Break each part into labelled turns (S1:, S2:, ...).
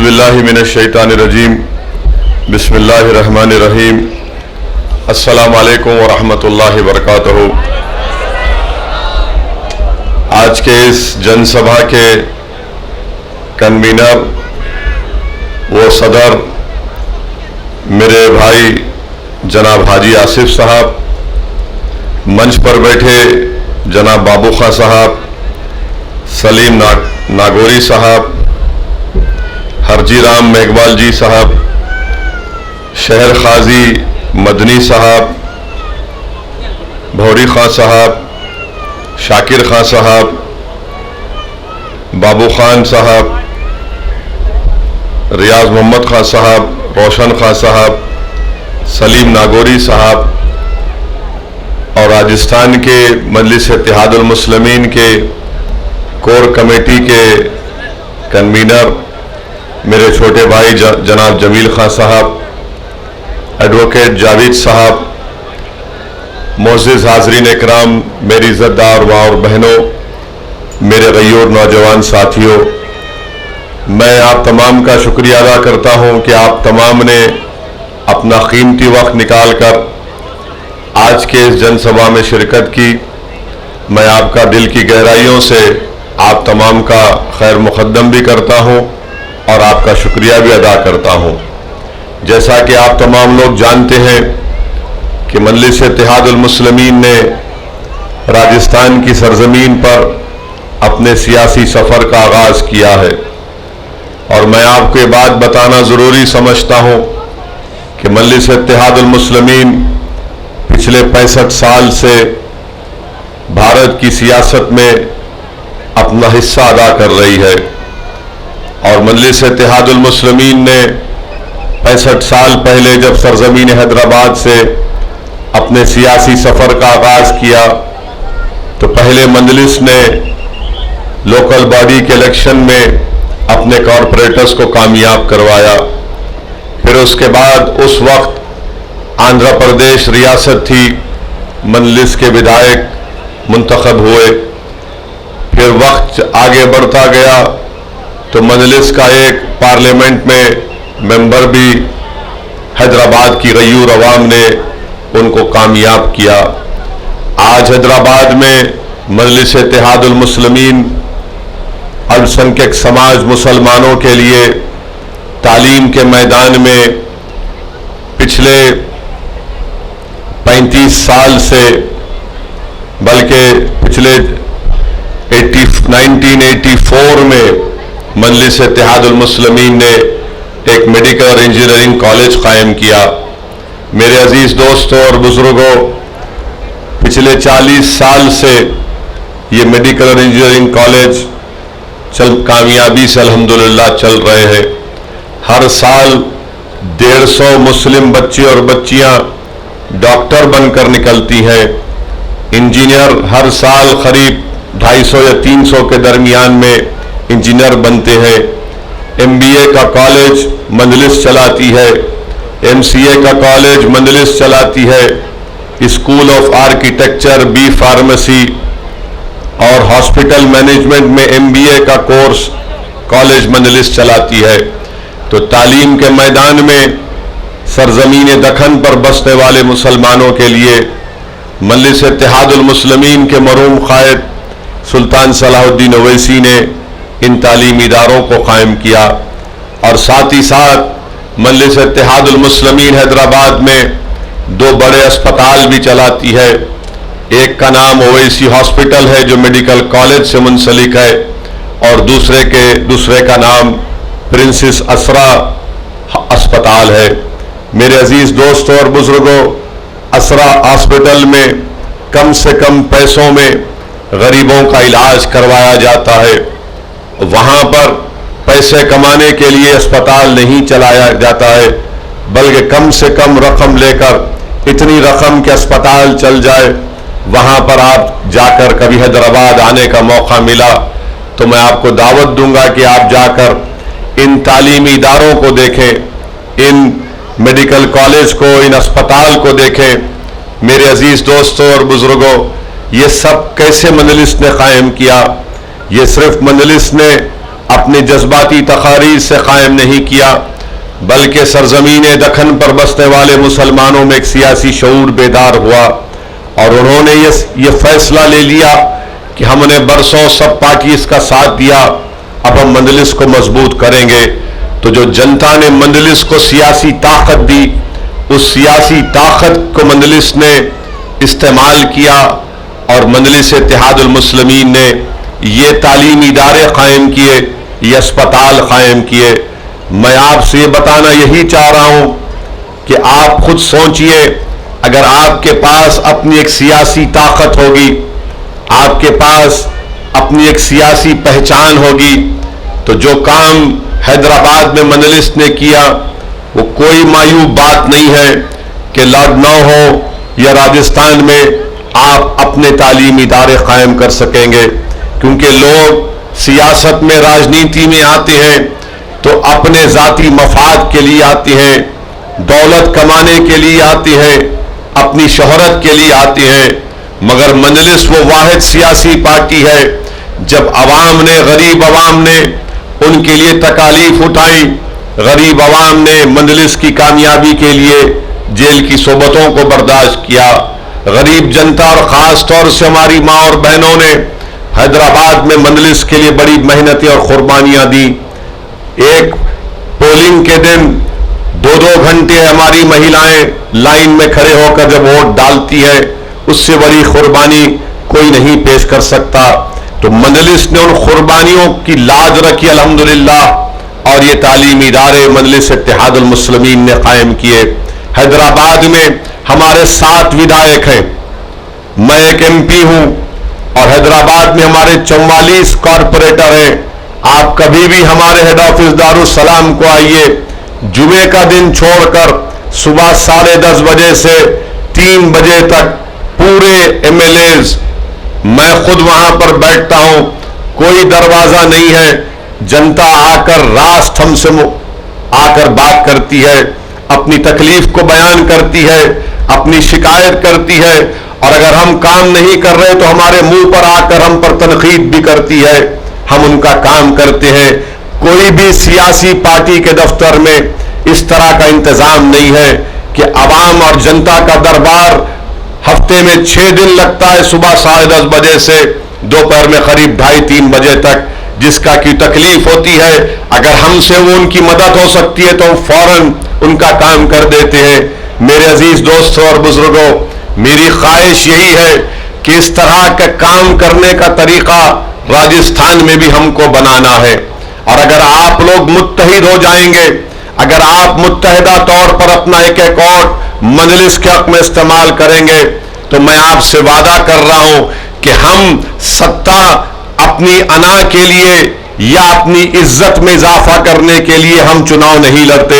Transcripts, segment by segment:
S1: औज़ुबिल्लाहि मिनश्शैतानिर्रजीम बिस्मिल्लाहिर्रहमानिर्रहीम अस्सलामु अलैकुम व रहमतुल्लाहि व बरकातहू। आज के इस जनसभा के कन्वीनर व सदर मेरे भाई जनाब हाजी आसिफ साहब, मंच पर बैठे जनाब बाबू खां साहब, सलीम नागौरी साहब, हरजी राम मेघवाल जी साहब, शहर खाजी मदनी साहब, भौरी खां साहब, शाकिर खां साहब, बाबू खान साहब, रियाज मोहम्मद खां साहब, रोशन खां साहब, सलीम नागौरी साहब और राजस्थान के मजलिस इत्तेहादुल मुस्लिमीन के कोर कमेटी के कन्वीनर मेरे छोटे भाई जनाब जमील खां साहब, एडवोकेट जावेद साहब, मोअज़्ज़िज़ हाज़रीन इकराम, मेरी इज़्ज़तदार माँ और बहनों, मेरे गयूर नौजवान साथियों, मैं आप तमाम का शुक्रिया अदा करता हूँ कि आप तमाम ने अपना कीमती वक्त निकाल कर आज के इस जनसभा में शिरकत की। मैं आपका दिल की गहराइयों से आप तमाम का खैर मुक़द्दम भी करता हूँ और आपका शुक्रिया भी अदा करता हूँ। जैसा कि आप तमाम लोग जानते हैं कि मजलिस इत्तेहादुल मुस्लिमीन ने राजस्थान की सरजमीन पर अपने सियासी सफ़र का आगाज़ किया है और मैं आपको ये बात बताना ज़रूरी समझता हूँ कि मजलिस इत्तेहादुल मुस्लिमीन पिछले 65 साल से भारत की सियासत में अपना हिस्सा अदा कर रही है और मजलिस इत्तेहादुल मुस्लिमीन ने 65 साल पहले जब सरजमीन हैदराबाद से अपने सियासी सफ़र का आगाज़ किया तो पहले मजलिस ने लोकल बॉडी के इलेक्शन में अपने कॉरपोरेटर्स को कामयाब करवाया। फिर उसके बाद उस वक्त आंध्र प्रदेश रियासत थी, मजलिस के विधायक मुंतखब हुए। फिर वक्त आगे बढ़ता गया तो मजलिस का एक पार्लियामेंट में मेंबर भी हैदराबाद की गयूर अवाम ने उनको कामयाब किया। आज हैदराबाद में मजलिस इत्तेहादुल मुस्लिमीन अल्पसंख्यक समाज मुसलमानों के लिए तालीम के मैदान में पिछले 35 साल से बल्कि पिछले 1984 में मजलिस इत्तेहादुल मुस्लिमीन ने एक मेडिकल और इंजीनियरिंग कॉलेज कायम किया। मेरे अजीज दोस्तों और बुजुर्गों, पिछले 40 साल से ये मेडिकल और इंजीनियरिंग कॉलेज कामयाबी से अल्हम्दुलिल्लाह चल रहे हैं। हर साल 150 मुस्लिम बच्चे और बच्चियां डॉक्टर बनकर निकलती हैं। इंजीनियर हर साल करीब 250 या 300 के दरमियान में इंजीनियर बनते हैं। MBA का कॉलेज मजलिस चलाती है, MCA का कॉलेज मजलिस चलाती है, school of architecture, B pharmacy और हॉस्पिटल मैनेजमेंट में MBA का कोर्स कॉलेज मजलिस चलाती है। तो तालीम के मैदान में सरजमीन दखन पर बसने वाले मुसलमानों के लिए मजलिस इत्तेहादुल मुस्लिमीन के मरूम कायद सुल्तान सलाहुद्दीन ओवैसी ने इन तालीमी इदारों को कायम किया और साथ ही साथ मजलिस इत्तेहादुल मुस्लिमीन हैदराबाद में 2 बड़े अस्पताल भी चलाती है। एक का नाम ओवैसी हॉस्पिटल है जो मेडिकल कॉलेज से मुंसलिक है और दूसरे का नाम प्रिंसेस असरा अस्पताल है। मेरे अजीज दोस्तों और बुजुर्गों, असरा हॉस्पिटल में कम से कम पैसों में गरीबों का इलाज करवाया जाता है। वहां पर पैसे कमाने के लिए अस्पताल नहीं चलाया जाता है, बल्कि कम से कम रकम लेकर इतनी रकम के अस्पताल चल जाए। वहां पर आप जाकर कभी हैदराबाद आने का मौका मिला तो मैं आपको दावत दूंगा कि आप जाकर इन तालीमी इदारों को देखें, इन मेडिकल कॉलेज को, इन अस्पताल को देखें। मेरे अजीज दोस्तों और बुजुर्गों, ये सब कैसे मजलिस ने कायम किया? ये सिर्फ मजलिस ने अपने जज्बाती तकारीर से कायम नहीं किया, बल्कि सरजमीन दखन पर बसने वाले मुसलमानों में एक सियासी शऊर बेदार हुआ और उन्होंने ये फैसला ले लिया कि हमने बरसों सब पार्टीज का साथ दिया, अब हम मजलिस को मजबूत करेंगे। तो जो जनता ने मजलिस को सियासी ताकत दी, उस सियासी ताकत को मजलिस ने इस्तेमाल किया और मजलिस इत्तेहादुल मुस्लिमीन ने ये तालीमी इदारे कायम किए, ये अस्पताल कायम किए। मैं आपसे ये बताना यही चाह रहा हूं कि आप खुद सोचिए, अगर आपके पास अपनी एक सियासी ताकत होगी, आपके पास अपनी एक सियासी पहचान होगी, तो जो काम हैदराबाद में मजलिस ने किया वो कोई मायूब बात नहीं है कि लखनऊ हो या राजस्थान में आप अपने तालीमी इदारे कायम कर सकेंगे। क्योंकि लोग सियासत में, राजनीति में आते हैं तो अपने जाती मफाद के लिए आते हैं, दौलत कमाने के लिए आते हैं, अपनी शोहरत के लिए आते हैं। मगर मजलिस वो वाहिद सियासी पार्टी है जब अवाम ने, गरीब अवाम ने उनके लिए तकालीफ उठाई, गरीब अवाम ने मजलिस की कामयाबी के लिए जेल की सोबतों को बर्दाश्त किया। गरीब जनता और ख़ास तौर से हमारी माँ और बहनों ने हैदराबाद में मजलिस के लिए बड़ी मेहनतें और कुर्बानियाँ दी। एक पोलिंग के दिन 2-2 घंटे हमारी महिलाएं लाइन में खड़े होकर जब वोट डालती है, उससे बड़ी कुर्बानी कोई नहीं पेश कर सकता। तो मजलिस ने उन कुर्बानियों की लाज रखी अल्हम्दुलिल्लाह, और ये तालीमी इदारे मजलिस इत्तेहादुल मुस्लिमीन ने कायम किए। हैदराबाद में हमारे 7 विधायक हैं, मैं एक MP हूं, और हैदराबाद में हमारे 44 कॉरपोरेटर हैं। आप कभी भी हमारे हेड ऑफिस दारुस्सलाम को आइए, जुमे का दिन छोड़कर सुबह 10:30 बजे से 3 बजे तक पूरे MLAs, मैं खुद वहां पर बैठता हूं, कोई दरवाजा नहीं है, जनता आकर रास्त हमसे आकर बात करती है, अपनी तकलीफ को बयान करती है, अपनी शिकायत करती है, और अगर हम काम नहीं कर रहे तो हमारे मुंह पर आकर हम पर तनकीद भी करती है। हम उनका काम करते हैं। कोई भी सियासी पार्टी के दफ्तर में इस तरह का इंतजाम नहीं है कि अवाम और जनता का दरबार हफ्ते में 6 दिन लगता है, सुबह 10:30 बजे से दोपहर में करीब 2:30-3 बजे तक, जिसका की तकलीफ होती है। अगर हमसे वो उनकी मदद हो सकती है तो हम फौरन उनका काम कर देते हैं। मेरे अजीज दोस्तों और बुजुर्गों, मेरी ख्वाहिश यही है कि इस तरह का काम करने का तरीका राजस्थान में भी हमको बनाना है। और अगर आप लोग मुत्तहिद हो जाएंगे, अगर आप मुत्तहिदा तौर पर अपना एक वोट मजलिस के हक में इस्तेमाल करेंगे, तो मैं आपसे वादा कर रहा हूं कि हम सत्ता अपनी अना के लिए या अपनी इज्जत में इजाफा करने के लिए हम चुनाव नहीं लड़ते।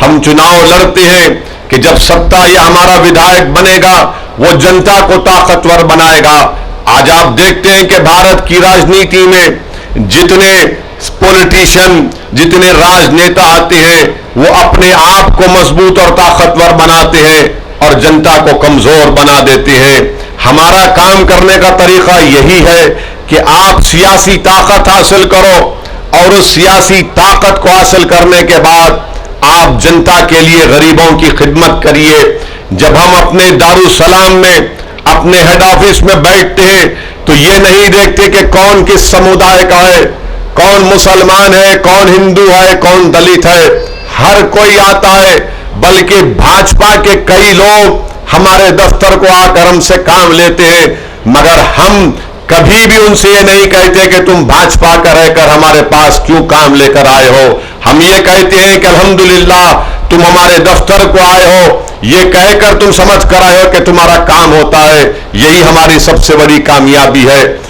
S1: हम चुनाव लड़ते हैं कि जब सत्ता या हमारा विधायक बनेगा वो जनता को ताकतवर बनाएगा। आज आप देखते हैं कि भारत की राजनीति में जितने पॉलिटिशियन, जितने राजनेता आते हैं, वो अपने आप को मजबूत और ताकतवर बनाते हैं और जनता को कमजोर बना देते हैं। हमारा काम करने का तरीका यही है कि आप सियासी ताकत हासिल करो, और उस सियासी ताकत को हासिल करने के बाद आप जनता के लिए गरीबों की खिदमत करिए। जब हम अपने दारुस्सलाम में, अपने हेड ऑफिस में बैठते हैं तो ये नहीं देखते कि कौन किस समुदाय का है, कौन मुसलमान है, कौन हिंदू है, कौन दलित है, हर कोई आता है। बल्कि भाजपा के कई लोग हमारे दफ्तर को आकर हमसे काम लेते हैं, मगर हम कभी भी उनसे ये नहीं कहते कि तुम भाजपा का रहकर हमारे पास क्यों काम लेकर आए हो। हम ये कहते हैं कि अल्हम्दुलिल्लाह तुम हमारे दफ्तर को आए हो, ये कहकर तुम समझ कर आए हो कि तुम्हारा काम होता है। यही हमारी सबसे बड़ी कामयाबी है।